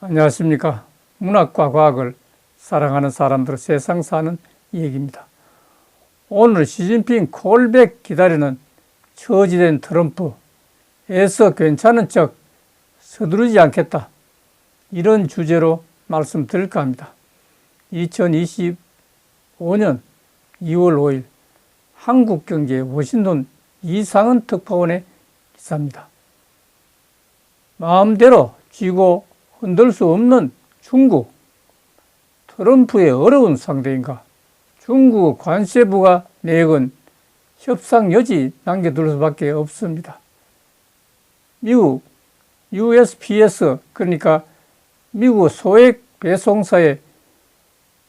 안녕하십니까. 문학과 과학을 사랑하는 사람들 세상 사는 얘기입니다. 오늘 시진핑 콜백 기다리는 처지된 트럼프에서 괜찮은 척 서두르지 않겠다. 이런 주제로 말씀드릴까 합니다. 2025년 2월 5일 한국경제 워싱턴 이상은 특파원의 기사입니다. 마음대로 쥐고 흔들 수 없는 중국, 트럼프의 어려운 상대인가? 중국 관세부가 내건 협상 여지 남겨둘 수밖에 없습니다. 미국 USPS, 그러니까 미국 소액 배송사의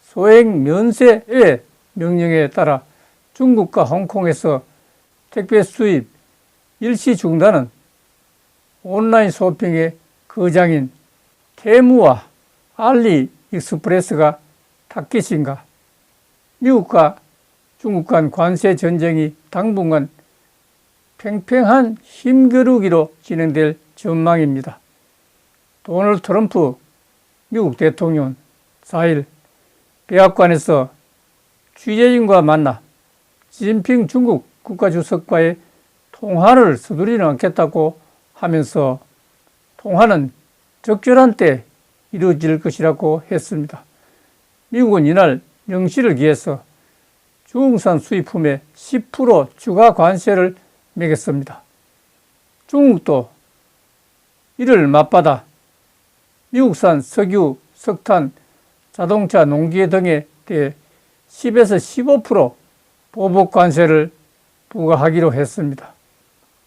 소액 면세의 명령에 따라 중국과 홍콩에서 택배 수입 일시 중단은 온라인 쇼핑의 거장인 테무와 알리익스프레스가 타깃인가? 미국과 중국 간 관세 전쟁이 당분간 팽팽한 힘겨루기로 진행될 전망입니다. 도널드 트럼프 미국 대통령 4일 백악관에서 취재진과 만나 시진핑 중국 국가주석과의 통화를 서두르지는 않겠다고 하면서 통화는 적절한 때 이루어질 것이라고 했습니다. 미국은 이날 명시를 기해서 중국산 수입품에 10% 추가 관세를 매겼습니다. 중국도 이를 맞받아 미국산 석유, 석탄, 자동차, 농기계 등에 대해 10에서 15% 보복 관세를 부과하기로 했습니다.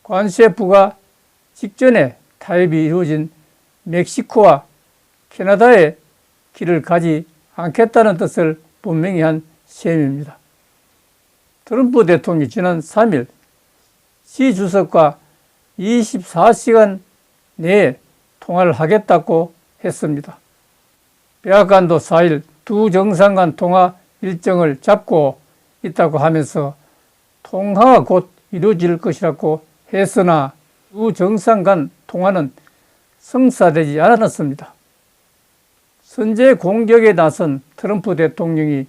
관세 부과 직전에 타협이 이루어진 멕시코와 캐나다의 길을 가지 않겠다는 뜻을 분명히 한 셈입니다. 트럼프 대통령이 지난 3일 시 주석과 24시간 내에 통화를 하겠다고 했습니다. 백악관도 4일 두 정상 간 통화 일정을 잡고 있다고 하면서 통화가 곧 이루어질 것이라고 했으나 두 정상 간 통화는 성사되지 않았습니다. 선제 공격에 나선 트럼프 대통령이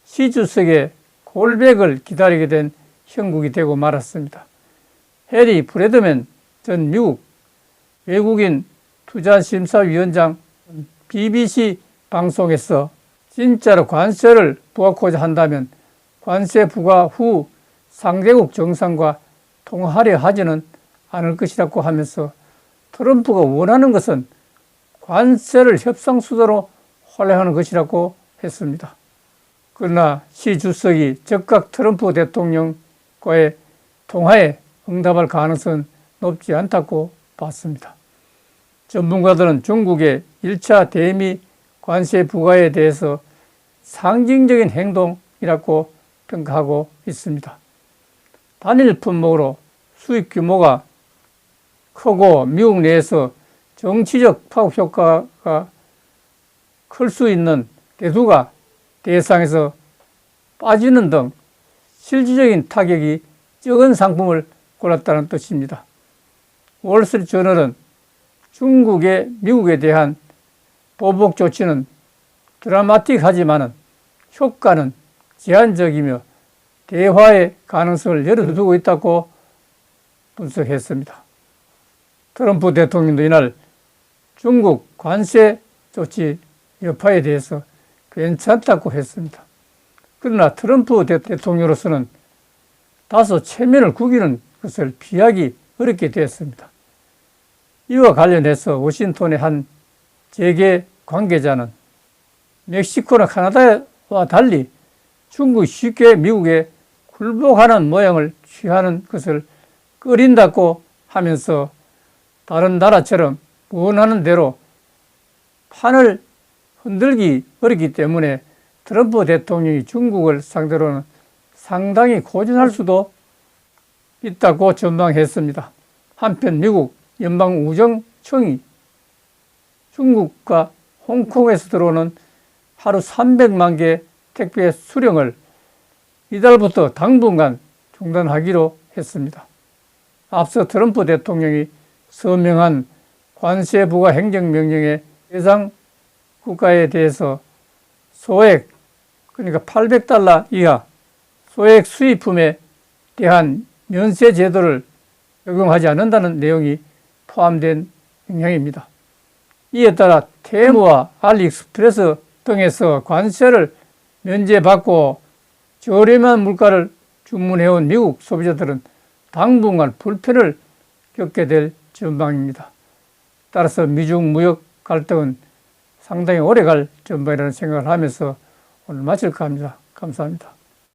시 주석의 콜백을 기다리게 된 형국이 되고 말았습니다. 해리 브래드맨 전 미국 외국인 투자심사위원장 BBC 방송에서 진짜로 관세를 부과하고자 한다면 관세 부과 후 상대국 정상과 통화하려 하지는 않을 것이라고 하면서 트럼프가 원하는 것은 관세를 협상 수단으로 활용하는 것이라고 했습니다. 그러나 시 주석이 즉각 트럼프 대통령과의 통화에 응답할 가능성은 높지 않다고 봤습니다. 전문가들은 중국의 1차 대미 관세 부과에 대해서 상징적인 행동이라고 평가하고 있습니다. 단일 품목으로 수입 규모가 크고 미국 내에서 정치적 파급 효과가 클 수 있는 대두가 대상에서 빠지는 등 실질적인 타격이 적은 상품을 골랐다는 뜻입니다. 월스트리트저널은 중국의 미국에 대한 보복 조치는 드라마틱하지만 효과는 제한적이며 대화의 가능성을 열어두고 있다고 분석했습니다. 트럼프 대통령도 이날 중국 관세 조치 여파에 대해서 괜찮다고 했습니다. 그러나 트럼프 대통령으로서는 다소 체면을 구기는 것을 피하기 어렵게 되었습니다. 이와 관련해서 워싱턴의 한 재계 관계자는 멕시코나 카나다와 달리 중국이 쉽게 미국에 굴복하는 모양을 취하는 것을 꺼린다고 하면서 다른 나라처럼 원하는 대로 판을 흔들기 어렵기 때문에 트럼프 대통령이 중국을 상대로는 상당히 고전할 수도 있다고 전망했습니다. 한편 미국 연방우정청이 중국과 홍콩에서 들어오는 하루 300만 개 택배 수령을 이달부터 당분간 중단하기로 했습니다. 앞서 트럼프 대통령이 서명한 관세 부과 행정명령의 해당 국가에 대해서 소액, 그러니까 $800 이하 소액 수입품에 대한 면세 제도를 적용하지 않는다는 내용이 포함된 영향입니다. 이에 따라 테무와 알리익스프레스 등에서 관세를 면제받고 저렴한 물가를 주문해온 미국 소비자들은 당분간 불편을 겪게 될 전망입니다. 따라서 미중 무역 갈등은 상당히 오래 갈 전망이라는 생각을 하면서 오늘 마칠까 합니다. 감사합니다.